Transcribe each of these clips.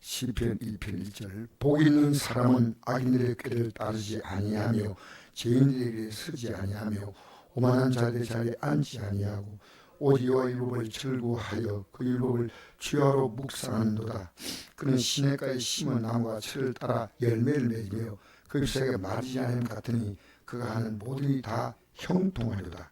시편 1편 1절 복 있는 사람은 악인들의 꾀를 따르지 아니하며 죄인들에게 서지 아니하며 오만한 자들의 자리에 앉지 아니하고 오직 여호와의 율법을 즐거워하여 그 율법을 주야로 묵상하는도다. 그는 시냇가에 심은 나무가 철을 따라 열매를 맺으며 그 잎사귀가 마르지 않음 같으니 그가 하는 모든 일이 다 형통하리로다.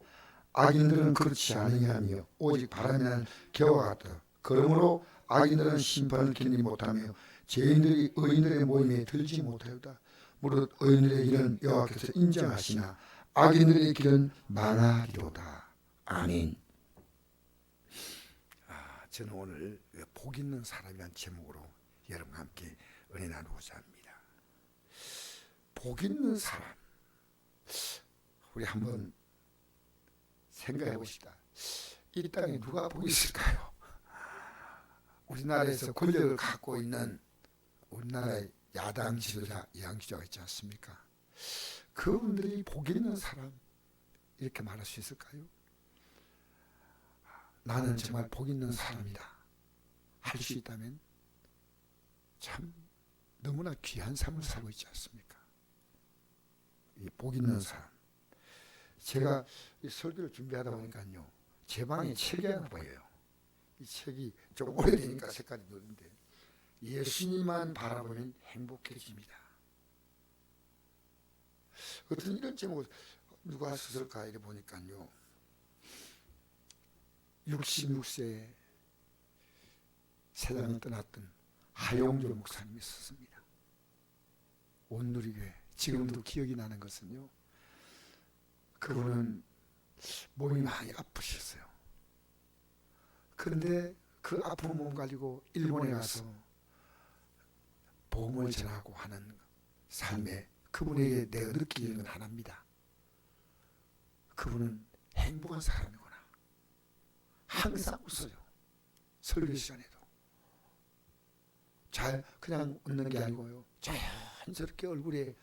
악인들은 그렇지 아니하며 오직 바람이 나는 겨와 같다. 그러므로 악인들은 심판을 견디지 못하며 죄인들이 의인들의 모임에 들지 못하였다. 무릇 의인들의 길은 여호와께서 인정하시나 악인들의 길은 망하리로다. 아멘. 저는 오늘 복 있는 사람이라는 제목으로 여러분과 함께 은혜 나누고자 합니다. 복 있는 사람, 우리 한번 생각해 봅시다. 이 땅에 누가 복이 있을까요? 우리나라에서 권력을 갖고 있는 우리나라의 야당 지도자, 이양 지도자가 있지 않습니까? 그분들이 복 있는 사람 이렇게 말할 수 있을까요? 나는 정말 복 있는 사람이다 할 수 있다면 참 너무나 귀한 삶을 살고 있지 않습니까? 이 복 있는 사람. 제가 이 설교를 준비하다 보니까요, 제 방에 책이 하나 보여요. 이 책이 좀 오래되니까 색깔이 노는데, 예수님만 바라보면 행복해집니다. 어떤 이런 제목을 누가 썼을까 이래 보니까요, 66세에 세상을 떠났던 하용조 목사님이 썼습니다. 온누리교회. 지금도 기억이 나는 것은요, 그분은 몸이 많이 아프셨어요. 그런데 그 아픈 몸 가지고 일본에 가서 복음을 전하고 하는 삶에 그분에게 내가 느끼는 건 하나입니다. 그분은 행복한 사람이구나. 항상 웃어요. 설교 시간에도. 잘 그냥 웃는 게 아니고요, 자연스럽게 얼굴에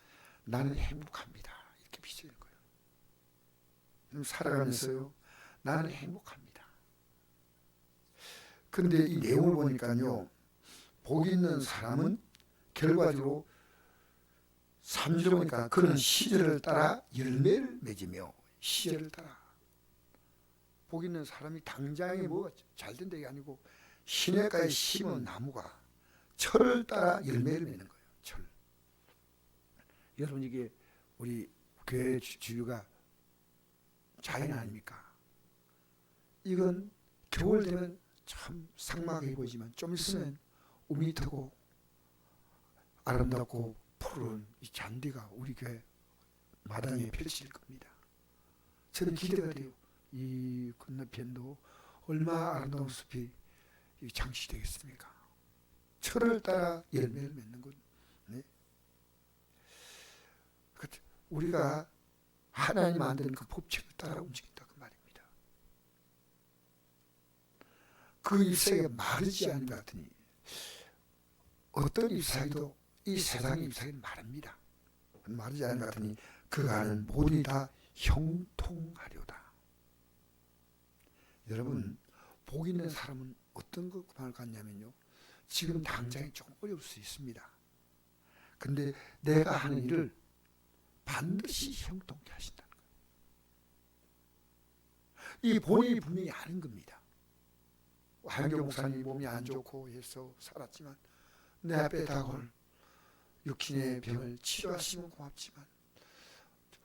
나는 행복합니다 이렇게 비치는 거예요. 살아가면서요, 나는 행복합니다. 그런데 이 내용을 보니까요, 복 있는 사람은 결과적으로 3절 보니까 그는 시절을 따라 열매를 맺으며, 시절을 따라. 복 있는 사람이 당장에 뭐가 잘 된다는 게 아니고 시냇가에 심은 나무가 철을 따라 열매를 맺는 거예요. 철. 여러분, 이게 우리 교회 주유가 자연 아닙니까? 이건 겨울 되면 참 삭막해 보이지만 좀 있으면 우미 트고 아름답고 푸른 이 잔디가 우리 교회 마당에 펼칠 겁니다. 저는 기대가 돼요. 이 건너편도 얼마나 아름다운 숲이 장식되겠습니까? 철을 따라 열매를 맺는 것. 네? 우리가 하나님 만드는 그 법칙을 따라 움직인다 그 말입니다. 그 잎사귀가 마르지 않은 것 같으니, 어떤 잎사귀도 이 세상의 잎사귀는 마릅니다. 마르지 않은 것 같으니 그가 하는 모든 일이 다 형통하려다. 여러분, 복 있는 사람은 어떤 것만을 갖냐면요, 지금 당장에 조금 어려울 수 있습니다. 근데 내가 하는 일을 반드시 형통케 하신다는 거예요. 이 본인이 분명히 아는 겁니다. 하영교 목사님 몸이 안 좋고 해서 살았지만 내 앞에 다가올 육신의 병을 치료하시면 고맙지만,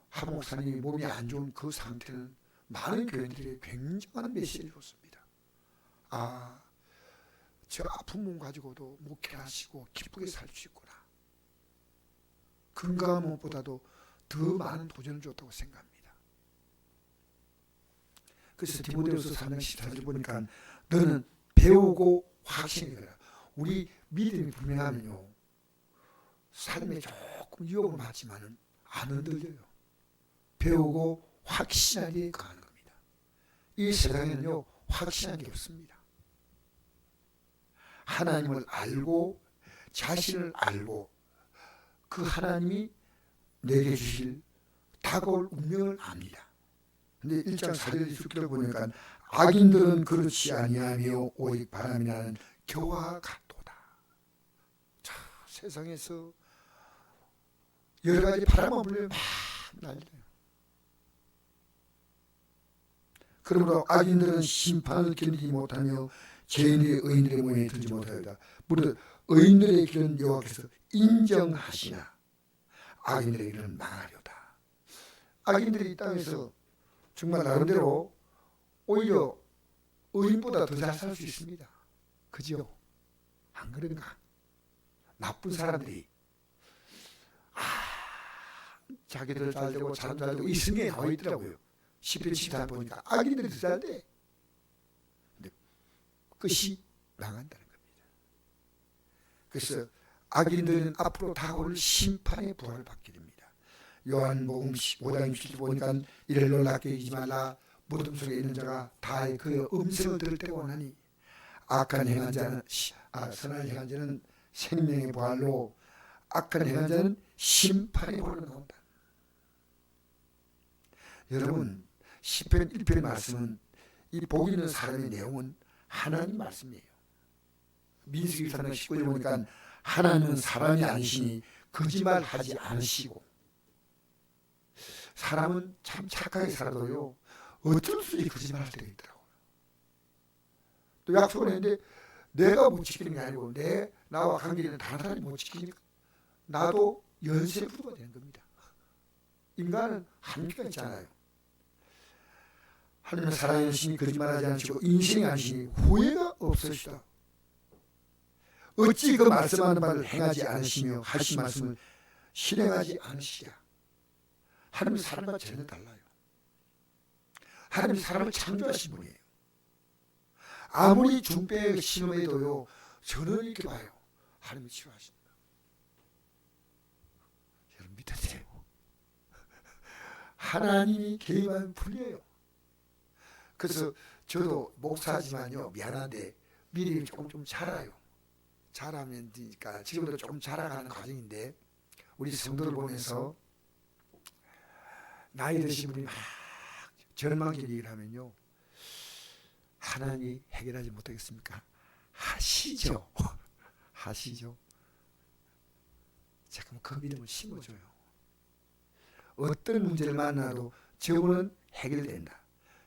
하 목사님이 몸이 안 좋은 그 상태는 많은 교인들에게 굉장한 메시지를 줬습니다. 아, 저 아픈 몸 가지고도 목회하시고 기쁘게 살 수 있구나. 건강한 몸보다도 더 많은 도전을 줬다고 생각합니다. 그래서 디모데후서 3장 14절 보니까 너는 배우고 확신이라. 우리 믿음이 분명하면요, 삶에 조금 유혹을 받지만은 안 흔들려요. 배우고 확신하게 가는 겁니다. 이 세상에는요, 확신한 게 없습니다. 하나님을 알고 자신을 알고 그 하나님이 내게 주실 다가올 운명을 압니다. 근데 1장 4절 6절 보니까 악인들은 그렇지 아니하며 오직 바람이 나는 겨와 같도다. 세상에서 여러 가지 바람만 불면 막 난리나요. 그러므로 악인들은 심판을 견디지 못하며 죄인들의 의인들의 모양에 들지 못하였다. 무릇 의인들의 길은 여호와께서 인정하시나 악인들의 길은 망하려다. 악인들이 이 땅에서 정말 나름대로 오히려 의인보다 더 잘 살 수 있습니다. 그죠? 안 그런가? 나쁜 사람들이 자기들 잘 되고 사람 잘 되고 이 성경에 나와 있더라고요. 10편 14편 보니까 악인들이 더 잘 돼. 근데 끝이 망한다는 겁니다. 그래서 악인들은 앞으로 다가올 심판의 부활을 받게 됩니다. 요한복음 5장 17절 보니까 이를 놀랍게 여기지 말라. 무덤 속에 있는 자가 다 그 음성을 들을 때가 오나니 악한 행한 자는 선한 행한 자는 생명의 부활로 악한 행한 자는 심판의 부활로 나온다. 여러분 시편 1편의 말씀은 이 복 있는 사람의 내용은 하나님 말씀이에요. 민수기 3장 19절 보니까 하나님은 사람이 아니시니 거짓말하지 않으시고 사람은 참 착하게 살아도요 어쩔 수 없이 거짓말할 때가 있더라고요. 또 약속을 했는데 내가 못 지키는 게 아니고 나와 관계 있는 다른 사람이 못 지키니까 나도 연쇄부도가 되는 겁니다. 인간은 한계가 있잖아요. 하나님은 살아계시니 거짓말하지 않으시고 인생이 아니시니 후회가 없으시다. 어찌 그 말씀하는 바를 행하지 않으시며 하신 말씀을 실행하지 않으시랴. 하나님은 사람과 전혀 달라요. 하나님은 사람을 창조하신 분이에요. 아무리 중배에 신음해도요 저는 이렇게 봐요. 하나님이 치료하신다. 여러분 믿으세요? 하나님이 개입하면 불리해요. 그래서 저도 목사지만요 미안한데 미리 조금 좀 자라요. 자라면 되니까 지금도 조금 자라가는 과정인데 우리 성도들 보면서 나이 드신 분이 막 절망적 얘기를 하면요 하나님이 해결하지 못하겠습니까? 하시죠. 하시죠. 잠깐만 그 믿음을 심어줘요. 어떤 문제를 만나도 저분은 해결된다.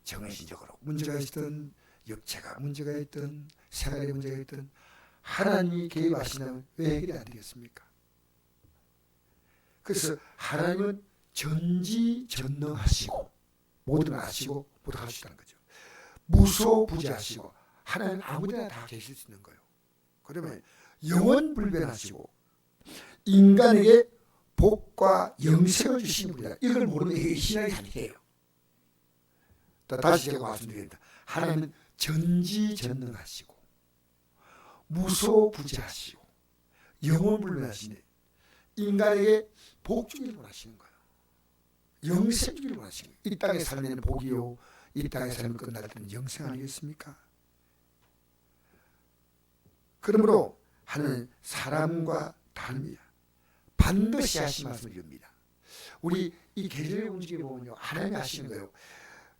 정신적으로 문제가 있든 육체가 문제가 있든 생활에 문제가 있든 하나님이 개입하신다면 왜 해결이 안 되겠습니까? 그래서 하나님은 전지전능하시고 모든 걸 아시고 모든 걸 하시다는 거죠. 무소부지하시고 하나님은 아무데나 다 계실 수 있는 거예요. 그러면 영원불변하시고 인간에게 복과 영생을 주시는 분이다. 이걸 모르면 이게 신앙이 아니에요. 다시 제가 말씀드립니다. 하나님은 전지전능하시고 무소부지하시고 영원불변하시네. 인간에게 복 주기를 원하시는 거예요. 영생 주기를 원하시는 거예요. 이 땅의 삶에는 복이요 이 땅의 삶이 끝날 때는 영생 아니겠습니까? 그러므로 하나님은 사람과 다릅니다. 반드시 하신 말씀을 이룹니다. 우리 이 계절의 움직임을 보면요 하나님이 하시는 거예요.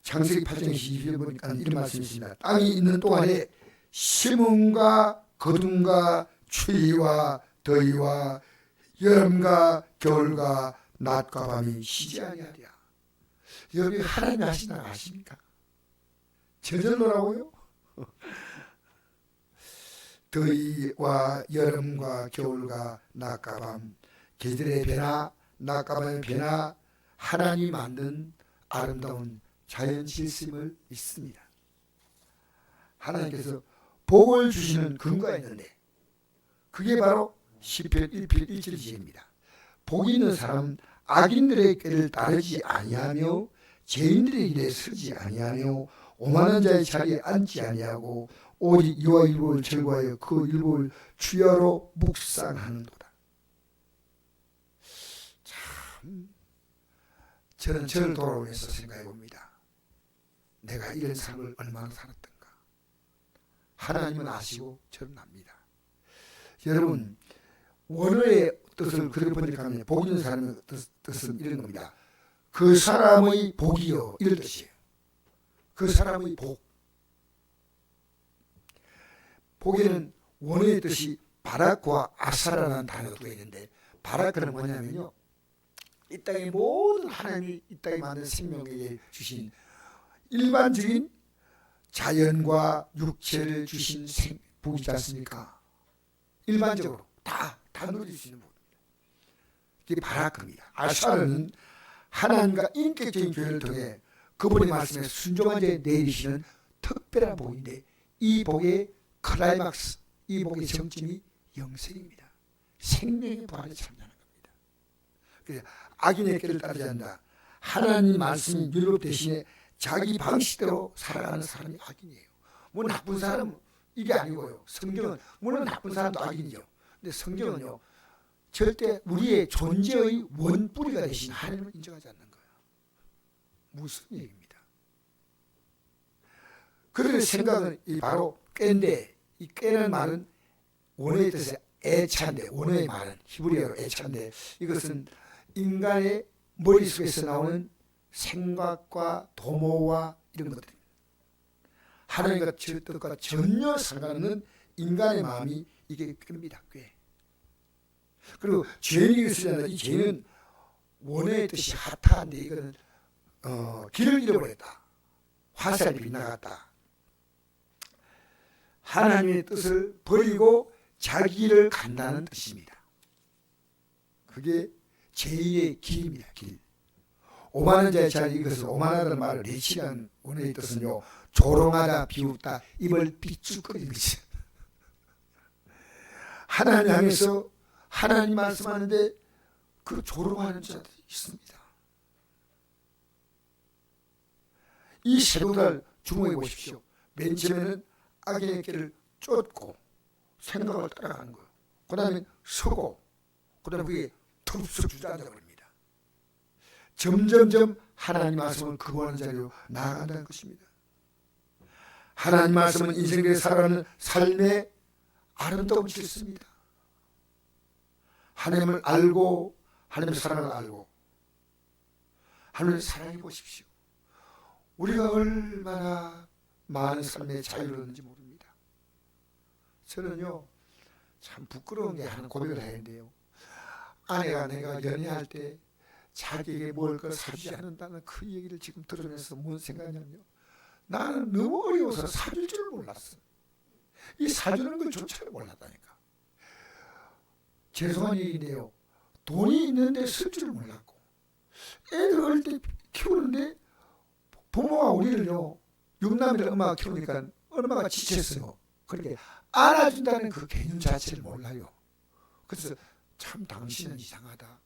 창세기 8장 22절 보니까 이런 말씀이 있습니다. 땅이 있는 동안에 심음과 거둠과 추위와 더위와 여름과 겨울과 낮과 밤이 쉬지 아니하리라. 여러분이 하나님이 하신다는 거 아십니까? 저절로라고요? 더위와 여름과 겨울과 낮과 밤 계절의 변화 낮과 밤의 변화 하나님이 만든 아름다운 자연 질서임을 믿습니다. 하나님께서 복을 주시는 근거가 있는데 그게 바로 시편 1편 1절입니다. 복이 있는 사람은 악인들의 길을 따르지 아니하며 죄인들의 길에 서지 아니하며 오만한 자의 자리에 앉지 아니하고 오직 이와 율법을 절거하여 그 율법을 주야로 묵상하는도다. 참 저는 저를 돌아오면서 생각해 봅니다. 내가 이런 삶을 얼마나 살았던가. 하나님은 아시고 저는 압니다. 여러분 원어의 뜻을 그렇게 번역하면 복 있는 사람의 뜻은 이런 겁니다. 그 사람의 복이요 이런 뜻이에요. 그 사람의 복. 복에는 원어의 뜻이 바라크와 아사라라는 단어가 또 있는데, 바라크는 뭐냐면요, 이 땅의 모든 하나님이 이 땅에 만든 생명에게 주신 일반적인 자연과 육체를 주신 복이지 않습니까? 일반적으로 다 누릴 수 있는 복입니다. 이게 바라크입니다. 아사라는 하나님과 인격적인 교회를 통해 그분의 말씀에 순종한 자에 내리시는 특별한 복인데, 이 복의 클라이막스, 이 복의 정점이 영생입니다. 생명의 부활에 참여하는 겁니다. 그래서 악인의 길을 따르지 않는다. 하나님 말씀이 율법 대신에 자기 방식대로 살아가는 사람이 악인이에요. 뭐 나쁜 사람은 이게 아니고요. 성경은 물론 나쁜 사람도 악인이죠. 근데 성경은요, 절대 우리의 존재의 원뿌리가 되신 하나님을 인정하지 않는 거예요. 무슨 얘기입니다. 그들의 생각은 바로 꾀인데, 이 꾀는 말은 원어의 뜻에 애찬데, 원어의 말은 히브리어로 애찬데, 이것은 인간의 머릿속에서 나오는 생각과 도모와 이런 것들입니다. 하나님과 뜻과 전혀 상관없는 인간의 마음이 이게 꾀입니다. 꾀. 그리고 죄인이 쓰잖아요. 이 죄는 원어의 뜻이 하타인데, 이거는 길을 잃어버렸다, 화살이 빗나갔다, 하나님의 뜻을 버리고 자기 길을 간다는 뜻입니다. 그게 제2의 길입니다. 길. 오만한 자의 자리, 이것은 오만하다는 말을 레치라는 원어의 뜻은요, 조롱하다, 비웃다, 입을 삐죽거리는 것이죠. 하나님 향해서 하나님 말씀하는데 그 조롱하는 자들이 있습니다. 이 세도달 주목해 보십시오. 맨 처음에는 악인의 길을 쫓고 생각을 따라가는 거예요. 그 다음에 서고, 그 다음에 그게 툭툭 주저앉아 버립니다. 점점점 하나님 말씀을 거부하는 자리로 나아간다는 것입니다. 하나님 말씀은 인생에 살아가는 삶의 아름다운 질서입니다. 하나님을 알고, 하나님의 사랑을 알고, 하나님을 사랑해 보십시오. 우리가 얼마나 많은 삶의 자유를 얻는지 모릅니다. 저는요, 참 부끄러운 게 하는 고백을 해야 하는데요, 아내가 내가 연애할 때 자기에게 먹을 걸 사주지 않는다는 그 얘기를 지금 들으면서 뭔 생각이냐면요, 나는 너무 어려워서 사줄 줄 몰랐어. 이 사주는 것조차를 몰랐다니까. 죄송한 얘기인데요, 돈이 있는데 쓸 줄 몰랐고, 애들 어릴 때 키우는데 부모가 우리를요, 육남이를 엄마가 키우니까 엄마가 지쳤어요. 그렇게 안아준다는 그 개념 자체를 몰라요. 그래서 참 당신은 이상하다,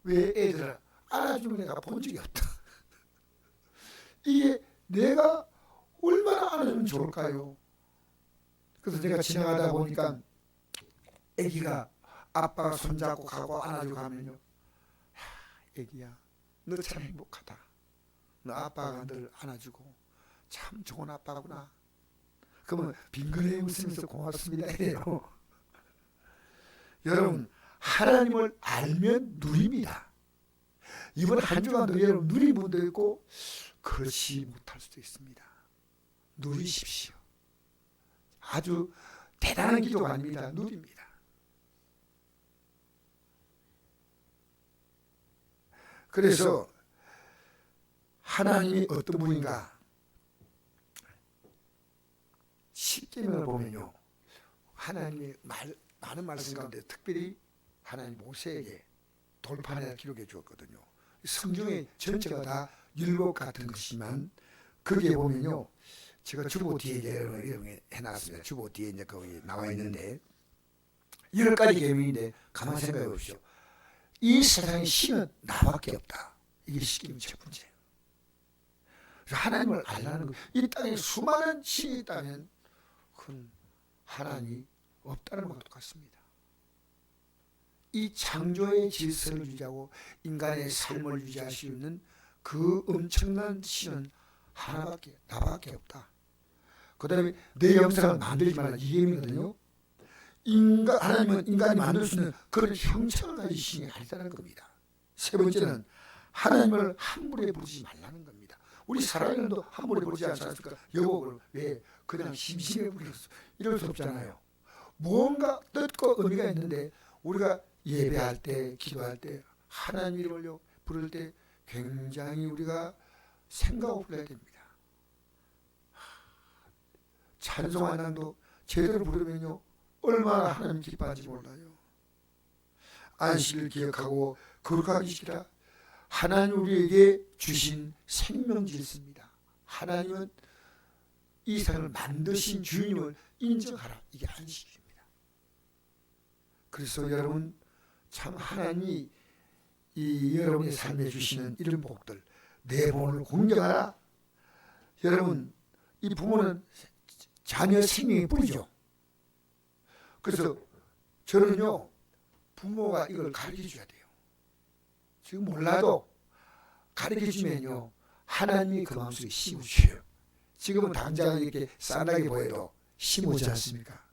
왜 애들을 안아주는 내가 본 적이 없다. 이게 내가 얼마나 안아주면 좋을까요? 그래서 제가 지나가다 보니까 애기가 아빠가 손잡고 가고 안아주고 가면요, 애기야, 너 참 행복하다. 너 아빠가 널 안아주고 참 좋은 아빠구나. 그러면 빙그레 웃으면서 고맙습니다 이래요. 여러분, 하나님을 알면 누립니다. 이번 한 주간도 여러분 누린 분도 있고 그렇지 못할 수도 있습니다. 누리십시오. 아주 대단한 기도가 아닙니다. 누립니다. 그래서 하나님이 어떤 분인가, 십계명을 보면요, 하나님의 많은 말씀 가운데 특별히 하나님 모세에게 돌판에 기록해 주었거든요. 성경의 전체가 다 율법 같은 것이지만 거기에 보면요, 제가 주보 뒤에 해놨습니다. 주보 뒤에 이제 거기 나와 있는데 10가지 계명인데 가만히 생각해 보십시오. 이 세상에 신은 나밖에 없다. 이게 십계명 첫 번째예요. 그래서 하나님을 알라는 것, 이 땅에 수많은 신이 있다면 그건 하나님이 없다는 것과 똑같습니다. 이 창조의 질서를 유지하고 인간의 삶을 유지할 수 있는 그 엄청난 신은 하나밖에, 나밖에 없다. 그 다음에 내 형상을 만들지 말라, 이 얘기거든요. 하나님은 인간이 만들 수 있는 그런 형상을 가진 신이 아니다는 겁니다. 세 번째는 하나님을 함부로 부르지 말라는 겁니다. 우리 살아있는도 함부로 부르지 않지 않습니까? 여보를 왜 그냥 심심해 부렸어, 이럴 수 없잖아요. 무언가 뜻과 의미가 있는데 우리가 예배할 때, 기도할 때, 하나님 이름을 부를 때 굉장히 우리가 생각을 불러야 됩니다. 찬송 하나님도 제대로 부르면요 얼마나 하나님 기뻐하는지 몰라요. 안식을 기억하고 거룩하기 시키라. 하나님 우리에게 주신 생명 질서입니다. 하나님은 이 세상을 만드신 주인을 인정하라. 이게 안식입니다. 그래서 여러분 참 하나님이 이 여러분의 삶에 주시는 이런 복들, 내 부모를 공경하라. 여러분 이 부모는 자녀 생명의 뿌리죠. 그래서 저는요 부모가 이걸 가르쳐 줘야 돼요. 지금 몰라도 가르쳐 주면요 하나님이 그 마음속에 심으셔요. 지금은 당장 이렇게 싼하게 보여도 심으지 않습니까?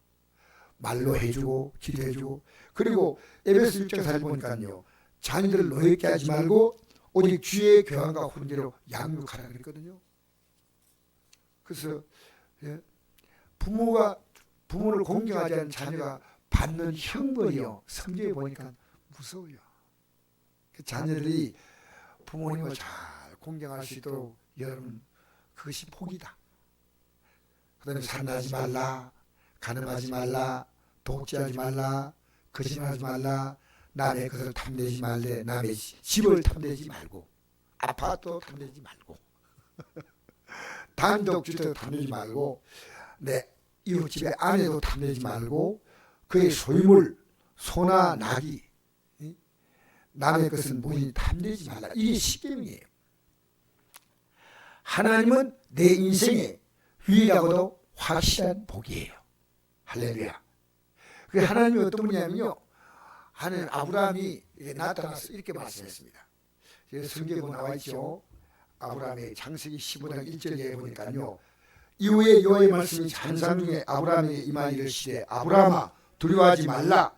말로 해주고 기도해주고. 그리고 에베소 6장 잘 보니까요 자녀들을 노예케 하지 말고 오직 주의 교환과 훈계로 양육하라 그랬거든요. 그래서 부모를 공경하지 않는 자녀가 받는 형벌이요 성경에 보니까 무서워요. 자녀들이 부모님을 잘 공경할 수 있도록 여러분 그것이 복이다. 그 다음에 산나지 말라, 가늠하지 말라, 독재하지 말라, 거짓말하지 말라, 남의 것을 탐내지 말래, 남의 집을 탐내지 말고, 아파트도 탐내지 말고, 단독주택도 탐내지 말고, 내 이웃집의 아내도 탐내지 말고, 그의 소유물, 소나 나귀, 남의 것은 무인히 탐내지 말라. 이게 십계명이에요. 하나님은 내 인생의 유일하고도 확실한 복이에요. 할렐루야. 그 하나님이 어떤 분이냐면요, 하나님 아브라함이 나타나서 이렇게 말씀했습니다. 성경에 나와 있죠. 아브라함의 창세기 15장 1절에 보니까요, 이후에 여호와의 말씀이 환상 중에 아브라함에게 임하여 이르시되 아브라함아 두려워하지 말라.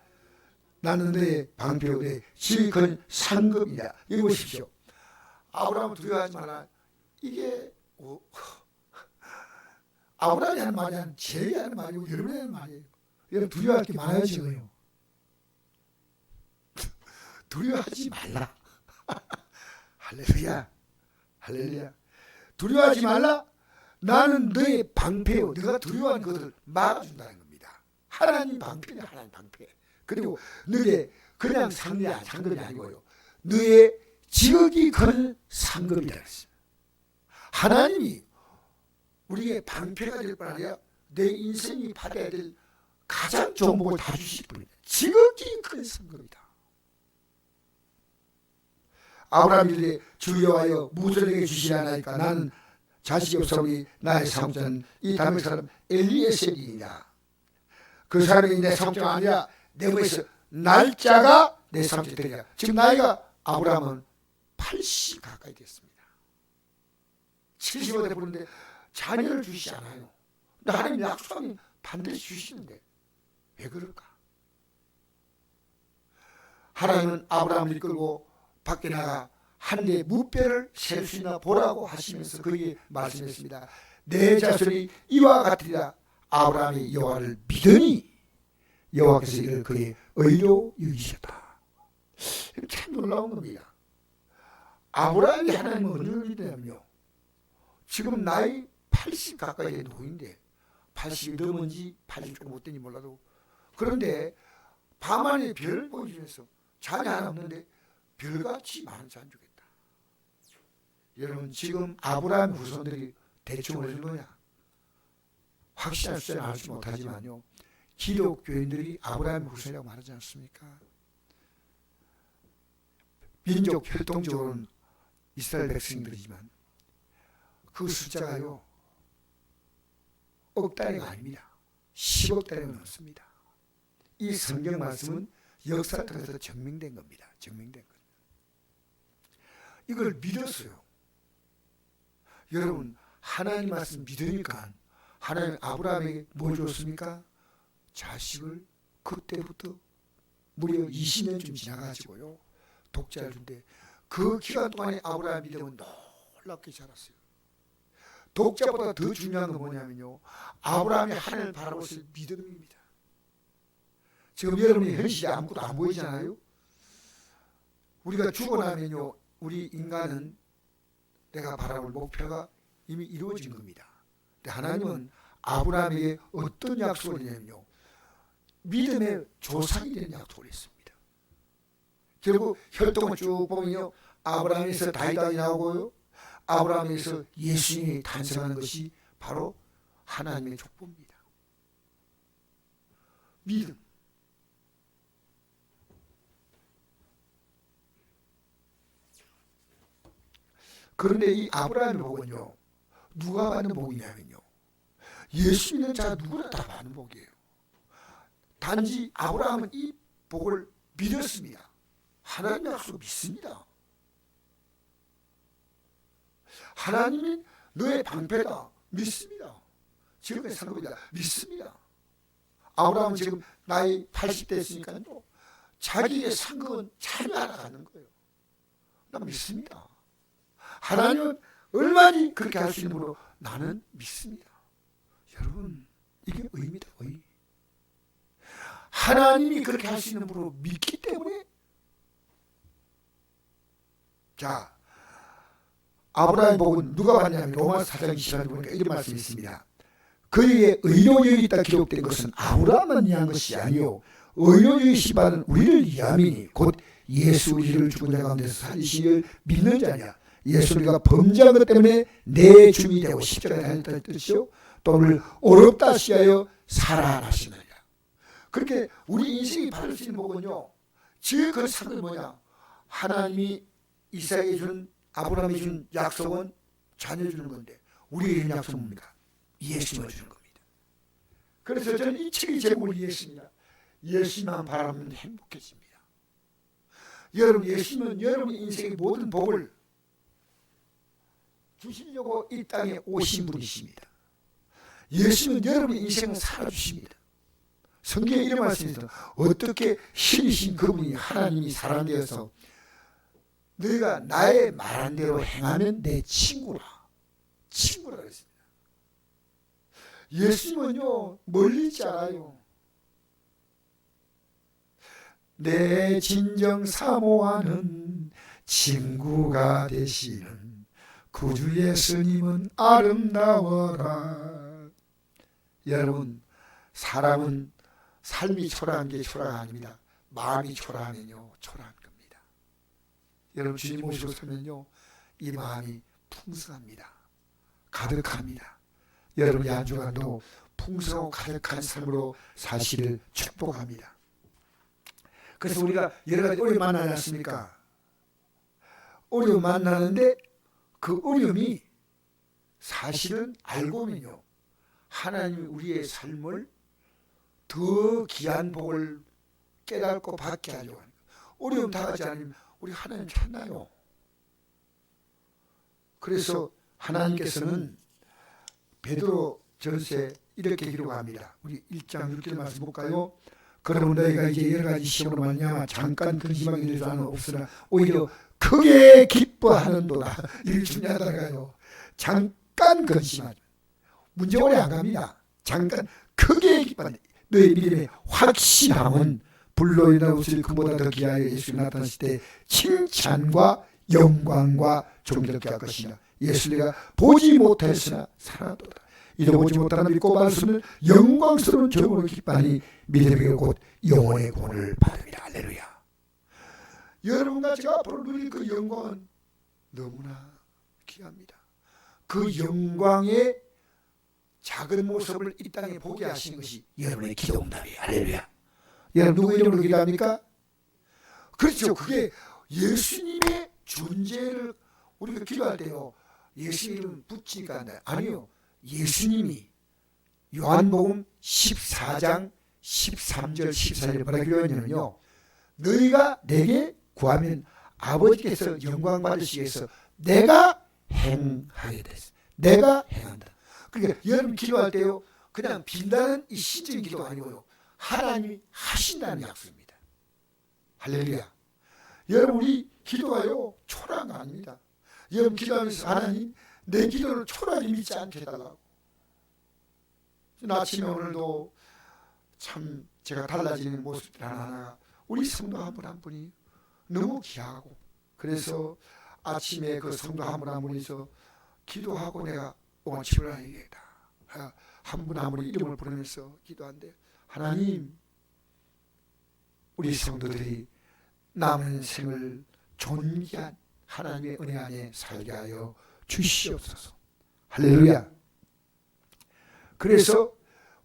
나는 너의 방패요 내 질이 큰 상급이다. 여기 보십시오. 아브라함은 두려워하지 말라. 이게 아브라함이 하는 말이 아니라 제가 하는 말이고 여러분이 하는 말이에요. 여러분 두려워할 게 많아요 지금요. 두려워하지 말라. 할렐루야. 할렐루야. 두려워하지 말라. 나는 너의 방패요. 네가 두려워하는 것을 막아준다는 겁니다. 하나님 방패는 하나님 방패. 그리고 너의 그냥 상급이 아니고요. 너의 지극히 큰 상급이다 그랬어요. 하나님이 우리에게 방패가 될 뿐 아니라 내 인생이 받아야 될 가장 좋은 복을 다 주실 분이다. 지극히 큰 상급이다. 아브라함이 이르되 주 여호와여 무엇을 내게 주시려나이까 나는 자식이 없사오니 나의 사업자는 이 다메섹 사람 엘리에셀이니라. 그 사람이 내 사업자가 아니라 내 몸에서 날짜가 내 사업자 되리라. 지금 나이가 아브라함은 80 가까이 됐습니다. 75대 부르는데 자녀를 주시지 않아요. 근데 하나님 약속하면 반드시 주시는데 왜 그럴까? 하나님은 아브라함을 이끌고 밖에 나가 하늘의 무뼈를 셀 수 있나 보라고 하시면서 그에게 말씀했습니다. 내 자손이 이와 같으리라. 아브라함이 여호와를 믿으니 여호와께서 이를 그의 의로 여기셨다. 참 놀라운 겁니다. 아브라함이 하나님을 어디를 믿으냐면요, 지금 나이 80 가까이 된 노인데 80이 넘은지 80 조금 못 된지 몰라도, 그런데 밤하늘에 별을 보여주면서 자녀 하나 없는데 별같이 많은 자녀 주겠다. 여러분 지금 아브라함 후손들이 대충 어느 정도냐? 확실한 숫자는 알지 못하지만요, 기독교인들이 아브라함 후손이라고 말하지 않습니까? 민족 혈통적으로는 이스라엘 백성들이지만 그 숫자가요 억 단위가 아닙니다. 10억 단위가 넘습니다. 이 성경 말씀은 역사를 통해서 증명된 겁니다. 증명된 겁니다. 이걸 믿었어요. 여러분 하나님 말씀 믿으니까 하나님 아브라함에게 뭘 줬습니까? 자식을 그때부터 무려 20년쯤 지나가지고요 독자를 준대. 그 기간 동안에 아브라함 믿음은 놀랍게 자랐어요. 독자보다 더 중요한 건 뭐냐면요, 아브라함이 하나님을 바라볼 수 있는 믿음입니다. 지금 여러분의 현실이 아무것도 안 보이잖아요. 우리가 죽고 나면요, 우리 인간은 내가 바라볼 목표가 이미 이루어진 겁니다. 근데 하나님은 아브라함에게 어떤 약속을 했냐면요, 믿음의 조상이 되는 약속을 했습니다. 결국 혈통을 쭉 보면요, 아브라함에서 다윗이 나오고요, 아브라함에서 예수님이 탄생하는 것이 바로 하나님의 족보입니다. 믿음. 그런데 이 아브라함의 복은요, 누가 받는 복이냐면요, 예수 믿는 자 누구나 다 받는 복이에요. 단지 아브라함은 이 복을 믿었습니다. 하나님의 약속을 믿습니다. 하나님이 너의 방패다 믿습니다. 지금까지 산 겁니다. 믿습니다. 아브라함은 지금 나이 80대 했으니까요, 자기의 상급은 잘 알아가는 거예요. 난 믿습니다. 하나님은 얼마나 그렇게 할 수 있는 분으로 나는 믿습니다. 여러분, 이게 의입니다. 의. 하나님이 그렇게 할 수 있는 분으로 믿기 때문에. 자, 아브라함의 복은 누가 받냐면 로마서 4장 20절에 보니까 이런 말씀이 있습니다. 그에게 의로여이 있다 기록된 것은 아브라함만 위한 것이 아니요 의로여이 받은 우리를 위함이니 곧 예수 우리를 죽은 자 가운데서 살리시를 믿는 자냐. 예수 우리가 범죄한 것 때문에 내 주민이 되고 십자가에 달렸다는 뜻이요 또 오늘 어렵다 하시하여 살아나시느니라. 그렇게 우리 인생이 받을 수 있는 복은요, 제일 큰 상급이 뭐냐, 하나님이 이삭에게 준, 아브라함이 준 약속은 자녀 주는 건데 우리에게 준 약속은 뭡니까? 예수님을 주는 겁니다. 그래서 저는 이 책의 제목을 이해했습니다. 예수님만 바라보면 행복해집니다. 여러분, 예수님은 여러분 인생의 모든 복을 주시려고 이 땅에 오신 분이십니다. 예수님은 여러분 인생을 살아주십니다. 성경에 이런 말씀이 있어요. 어떻게 신이신 그분이 하나님이 사람 되어서 너희가 나의 말한 대로 행하면 내 친구라. 친구라 그랬습니다. 예수님은요, 멀리 있지 않아요. 내 진정 사모하는 친구가 되시는 구주 예수님은 아름다워라. 여러분, 사람은 삶이 초라한 게 초라가 아닙니다. 마음이 초라하면요, 초라한 겁니다. 여러분, 주님 모시고 서면요, 이 마음이 풍성합니다. 가득합니다. 여러분이 한 주간도 풍성하고 가득한 삶으로 사시를 축복합니다. 그래서 우리가 여러 가지 어려움 만나지 않습니까? 어려움 만나는데 그 어려움이 사실은 알고 보면요, 하나님이 우리의 삶을 더 귀한 복을 깨닫고 받게 하려고 하는 거예요. 어려움 당하지 않으면 우리 하나님 찾나요? 그래서 하나님께서는 베드로 전서에 이렇게 기록합니다. 우리 1장 6절 말씀 볼까요? 그러면 너희가 이제 여러 가지 시험으로 말미암아 잠깐 근심하게 될 수는 없으나 오히려 크게 기뻐하는도다. 이게 중요하다가요. 잠깐 근심하죠. 문제 오래 안 갑니다. 잠깐 크게 기뻐하는. 너희 믿음의 확신함은 불로 인하여 없을 그보다 더 귀하여 예수 나타나실 때 칭찬과 영광과 존귀롭게 할 것이나 예수 내가 보지 못했으나 살아도다. 이제 보지 못하나 믿고 말씀은 영광스러운 정으로 기뻐하니 믿음이 곧 영혼의 구원을 받으리라. 할렐루야. 여러분과 제가 앞으로 누릴 그 영광은 너무나 귀합니다. 그 영광의 작은 모습을 이 땅에 보게 하신 것이 여러분의 기도응답이에요. 할렐루야. 여러분 누구 이름으로 기도합니까? 그렇죠. 그게 예수님의 존재를 우리가 기도할 때요, 예수님 이름 붙이니까 아니요. 예수님이 요한복음 14장 13절 14절에 뭐라 기도했냐면요, 너희가 내게 구하면 아버지께서 영광 받으시기 위해서 내가 행하게 됐어. 내가 행한다. 그러니까 여러분 기도할 때요, 그냥 빈다는 이 시적인 기도가 아니고요, 하나님이 하신다는 약속입니다. 할렐루야. 여러분 우리 기도가요, 초라한 거 아닙니다. 여러분 기도하면서 하나님 내 기도를 초라하게 믿지 않게 해달라고. 아침에 오늘도 참 제가 달라지는 모습 하나하나가 우리 성도 한 분 한 분이 너무 귀하고, 그래서 아침에 그 성도 한 분 한 분이서 기도하고 내가 오늘 치료해야겠다. 한 분 한 분이 이름을 부르면서 기도한대. 하나님, 우리 성도들이 남은 생을 존귀한 하나님의 은혜 안에 살게 하여 주시옵소서. 할렐루야. 그래서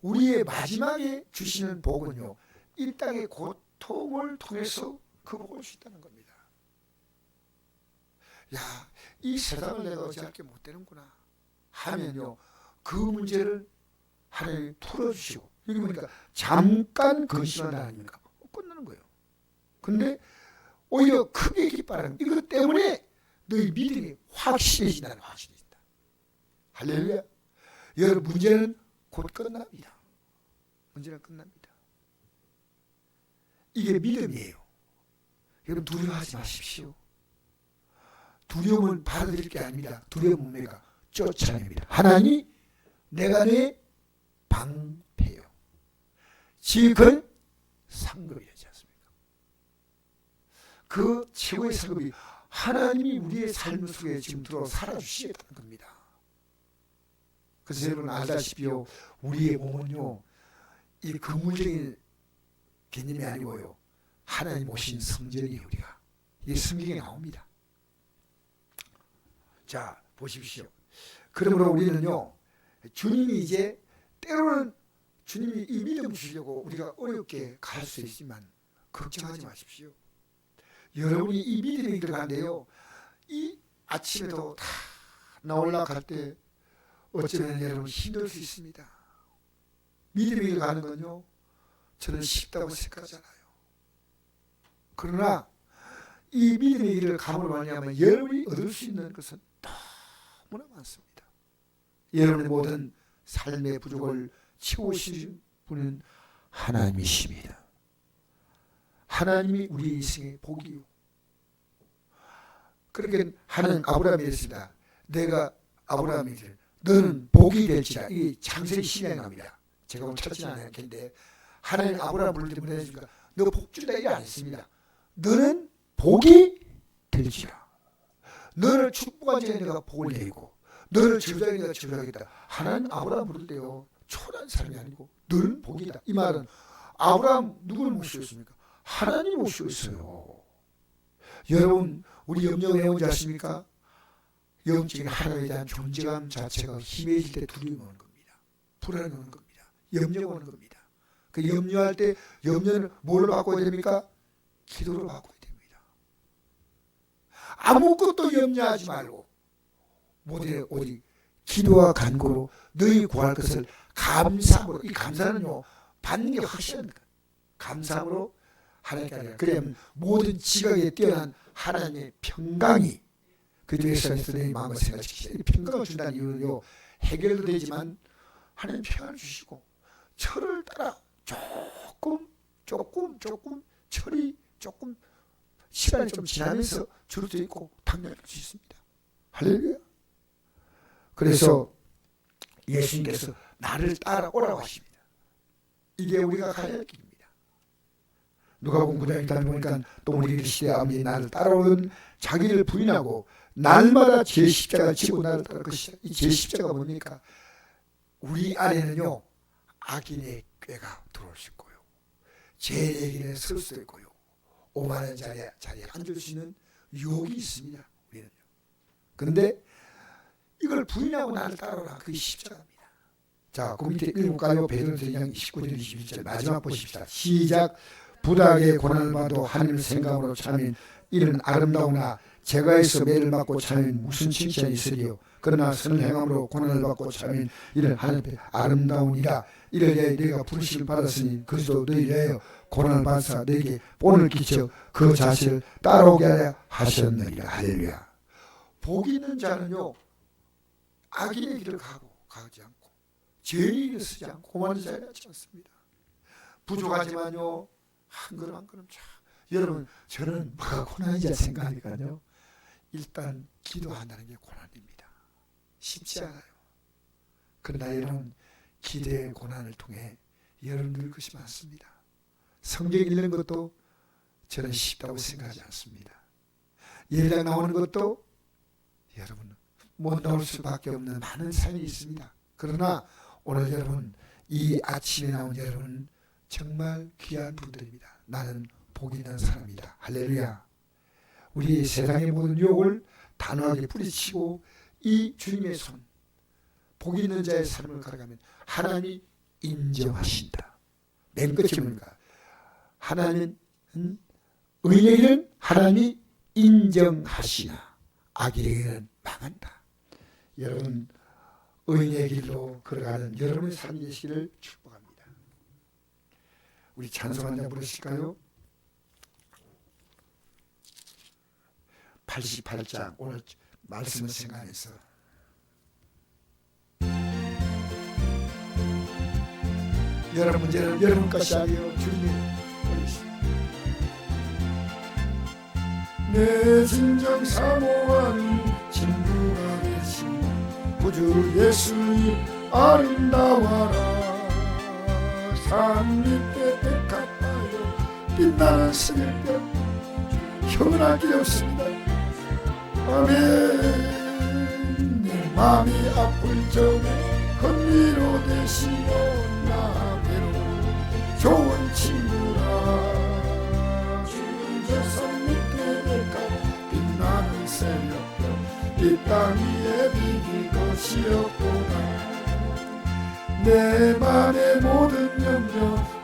우리의 마지막에 주시는 복은요, 이 땅의 고통을 통해서 그 복을 줄 수 있다는 겁니다. 야, 이 세상을 내가 어찌할게 못 되는구나 하면요, 그 문제를 하나님이 풀어주시고, 여기 보니까 잠깐 근심한다 아닙니까? 끝나는 거예요. 근데 오히려 크게 기뻐하는 이것 때문에 너희 믿음이 확실해진다는 확신이 있다. 할렐루야. 여러분, 문제는 곧 끝납니다. 문제는 끝납니다. 이게 믿음이에요. 여러분, 두려워하지 마십시오. 두려움은 받아들일 게 아닙니다. 두려움은 내가 쫓아냅니다. 하나님, 내가 내 방패요, 지극한 상급이지 않습니까? 그 최고의 상급이 하나님이 우리의 삶 속에 지금 들어 살아주시겠다는 겁니다. 그래서 여러분 알다시피요, 우리의 몸은요, 이 근물적인 개념이 아니고요, 하나님 오신 성전이에요. 우리가 이게 성경에 나옵니다. 자, 보십시오. 그러므로 우리는요, 주님이 이제 때로는 주님이 이 믿음 주시려고 우리가 어렵게 갈 수 있지만 걱정하지 마십시오. 여러분이 이 믿음이 들어간대요. 이 아침에도 다 나올라 갈 때 어쩌면 여러분 힘들 수 있습니다. 믿음이 가는 건요, 저는 쉽다고 생각하잖아요. 그러나 이 믿음의 길을 감으로 말미암아 여러분이 얻을 수 있는 것은 너무나 많습니다. 여러분의 모든 삶의 부족을 채우시는 분은 하나님이십니다. 하나님이 우리 인생의 복이요. 그렇게 하는 아브라함이 이랬습니다. 내가 아브라함이 이르되 너는 복이 될지라. 이 창세기 10장에 나옵니다. 제가 오늘 찾지는 않았는데 하나님 아브라함 부를 때 뭐라 했습니까? 너 복 준다 이래 안 했습니다. 너는 복이 될지라. 너를 축복하지 내가 복을 내리고 너를 저주하게 내가 저주하겠다. 하나님 아브라함 부를 때요, 초라한 사람이 아니고 너는 복이다. 이 말은 아브라함 누구를 모시고 있습니까? 하나님 모시고 있어요. 여러분, 우리 염려가 해오지 않습니까? 영적인 하나님에 대한 존재감 자체가 희미해질 때 두려움이 오는 겁니다. 불안이 오는 겁니다. 염려가 오는 겁니다. 그 염려할 때 염려는 뭘로 바꿔야 됩니까? 기도로 바꿔야 됩니다. 아무것도 염려하지 말고 오직 기도와 간구로 너희 구할 것을 감사함으로, 이 감사는요, 받는 게 확실합니다. 감사함으로 하나님께 하라. 그러면 모든 지각에 뛰어난 하나님의 평강이 그 중에서 내 마음을 생각시키시다. 평강을 준다는 이유는요, 해결도 되지만 하나님 평안을 주시고 철을 따라 조금 철이 조금 시간이 좀 지나면서 줄을 수 있고 당연할 수 있습니다. 할렐루야. 그래서 예수님께서 나를 따라오라고 하십니다. 이게 우리가 가야 할 길입니다. 누가복음 9장 1절 보니까 또 우리 시대 아버지 나를 따라오는 자기를 부인하고 날마다 제 십자가를 지고 나를 따를 것이다. 이 제 십자가가 뭡니까? 우리 안에는요, 악인의 꾀가 들어올 수 있고요, 죄의 길에 설 수도 있고요, 오만한 자리에 앉을 수 있는 유혹이 있습니다. 우리는요. 그런데 이걸 부인하고 나를 따라오라. 그게 십자가입니다. 자, 그 밑에 읽어볼까요? 베드로서 2장 19절 21절 마지막 보십시다. 시작. 부당하게 고난을 받아도 하나님의 생각으로 참인 이는 아름다우나 제가에서 매를 받고 참인 무슨 칭찬이 있으리요. 그러나 선을 행함으로 고난을 받고 참인 이는 하나님의 아름다우니라. 이를 위하여 너희가 부르심을 받았으니 그리스도 너희를 위하여 고난을 받사 너희에게 본을 끼쳐 그 자신을 따라오게 하려 하셨느니라. 할렐루야. 복 있는 자는요, 악인의 길을 가지 않고 죄의 길을 쓰지 않고 고만한 자에 갖지 않습니다. 부족하지만요, 한 걸음 한 걸음 쫙. 여러분, 저는 뭐가 고난이지 생각하니까요, 일단 기도한다는 게 고난입니다. 쉽지 않아요. 그러나 여러분, 기도의 고난을 통해 여러분 늘 것이 많습니다. 성경 읽는 것도 저는 쉽다고 생각하지 않습니다. 예배당 나오는 것도 여러분 못 나올 수밖에 없는 많은 삶이 있습니다. 그러나 오늘 여러분 이 아침에 나온 여러분 정말 귀한 분들입니다. 나는 복 있는 사람이다. 할렐루야. 우리 세상의 모든 유혹을 단호하게 뿌리치고 이 주님의 손, 복 있는 자의 삶을 걸어가면 하나님이 인정하신다. 맨 끝이 뭔가? 하나님은 의인에게는 하나님이 인정하시나 악인에게는 망한다. 여러분 의인의 길로 걸어가는 여러분의 삶이 되시기를 축복합니다. 우리 찬송 한 장 부르실까요? 88장 오늘 말씀을 생각해서 여러분 문제는 여러분 것이 아니요 주님의 것입니다. 내 진정 사모하는 친구가 되신 구주 예수님 아름다워라. 산 밑에 백합하여 빛나는 새벽 현하게 없습니다. 아멘. 내 마음이 아플 적에 헌미로 되시며 나 외로운 좋은 친구라. 주님 저 산 밑에 백합 빛나는 새벽별 이 땅 위에 비길 것이 없도다. 내 맘의 모든 염려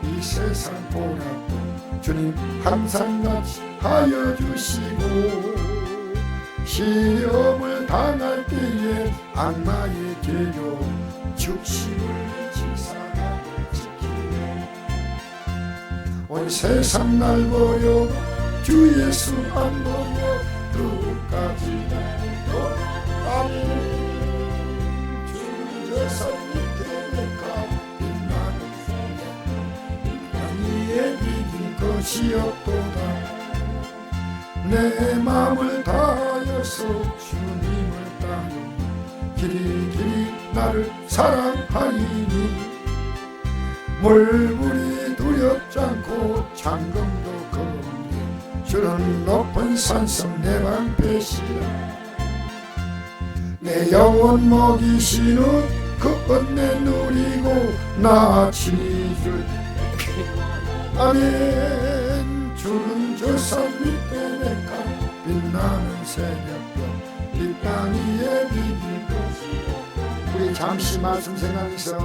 이 세상 보라도 주님 항상 같이 하여 주시고 시험을 당할 때에 악마의 계교 죽심을 지사가 지키네. 온 세상 날 보여 주 예수 안 보여 끝까지 아멘. 주님 저 산 밑에 백합 빛나는 새벽 땅 위에 비길 것이 없도다. 내 마음을 다하여서 주님을 따르 길이 나를 사랑하리니 물불이 두렵지 않고 장검도 겁없네. 주는 높은 산성 내 방패시라. 내 영혼 먹이시는 그 은혜 누리고 나 지줄 아멘. 주는 저 산 밑에 백합 빛나는 새벽별 이 땅 위에 비길 것이. 우리 잠시 말씀 생각해서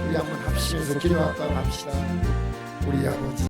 우리 한번 합심해서 기도하다 합시다. 우리 아버지